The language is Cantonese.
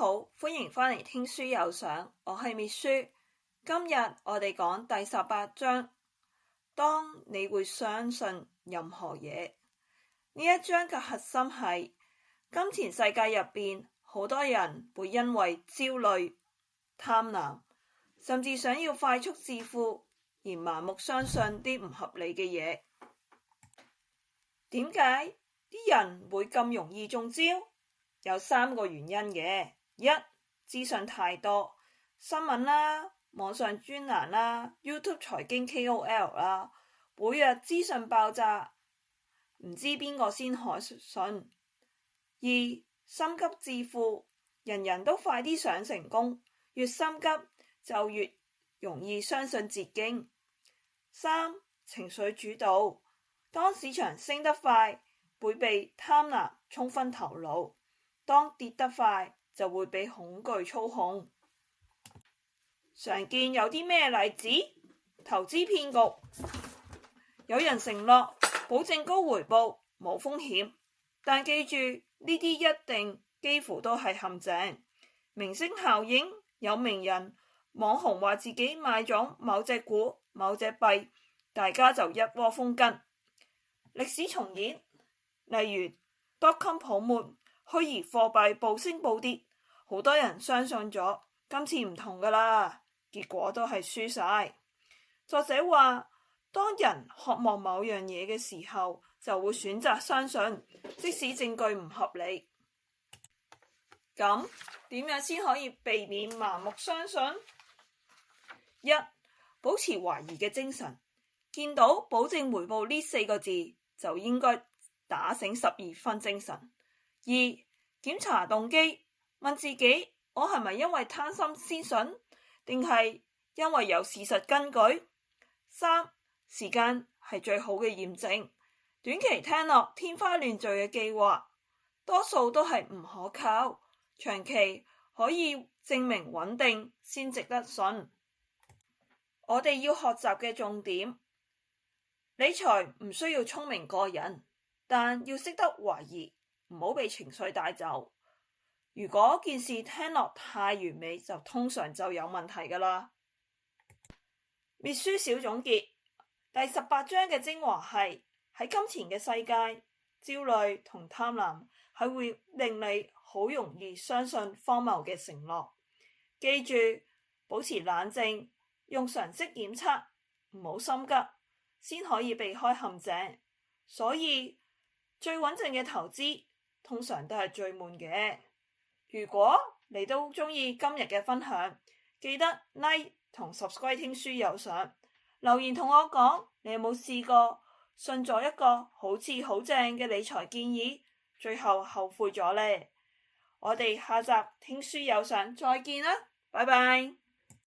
好，歡迎返嚟聽書有賞，我係滅書。今日我哋講第18章，當你會相信任何嘢。呢一章嘅核心係金錢世界入邊，好多人會因為焦慮、貪婪，甚至想要快速致富而盲目相信啲唔合理嘅嘢。點解啲人會咁容易中招？有3個原因嘅。一、資訊太多，新聞啦、網上專欄啦、YouTube 財經 KOL 啦，每日資訊爆炸，唔知邊個先可信。二、心急致富，人人都快啲想成功，越心急就越容易相信捷徑。三、情緒主導，當市場升得快，會被貪婪沖昏頭腦，當跌得快就會被恐懼操控。常見有啲咩例子？投資騙局，有人承諾保證高回報、冇風險，但記住呢啲一定幾乎都係陷阱。明星效應，有名人、網紅話自己買咗某隻股、某隻幣，大家就一窩蜂跟。歷史重演，例如 .com 泡沫、虛擬貨幣暴升暴跌，好多人相信咗，今次唔同噶啦，結果都係輸晒。作者話，當人渴望某樣嘢嘅時候，就會選擇相信，即使證據唔合理。咁點樣先可以避免盲目相信？一、保持懷疑嘅精神，見到保證回報呢4個字就應該打醒12分精神。二、檢查動機，問自己，我係咪因為貪心先信，定係因為有事實根據？三、時間係最好嘅驗證，短期聽落天花亂墜嘅計劃，多數都係唔可靠，長期可以證明穩定先值得信。我哋要學習嘅重點，理財唔需要聰明過人，但要識得懷疑，唔好被情緒帶走。如果件事聽落太完美，就通常就有問題噶啦。滅書小總結，第18章嘅精華係喺金錢嘅世界，焦慮同貪婪係會令你好容易相信荒謬嘅承諾。記住，保持冷靜，用常識檢測，唔好心急，先可以避開陷阱。所以最穩陣嘅投資通常都係最悶嘅。如果你都鍾意今日嘅分享，記得 like 同 subscribe 聽書有賞，留言同我講你有冇試過信咗一個好似好正嘅理財建議，最後後悔咗呢？我哋下集聽書有賞再見啦，拜拜。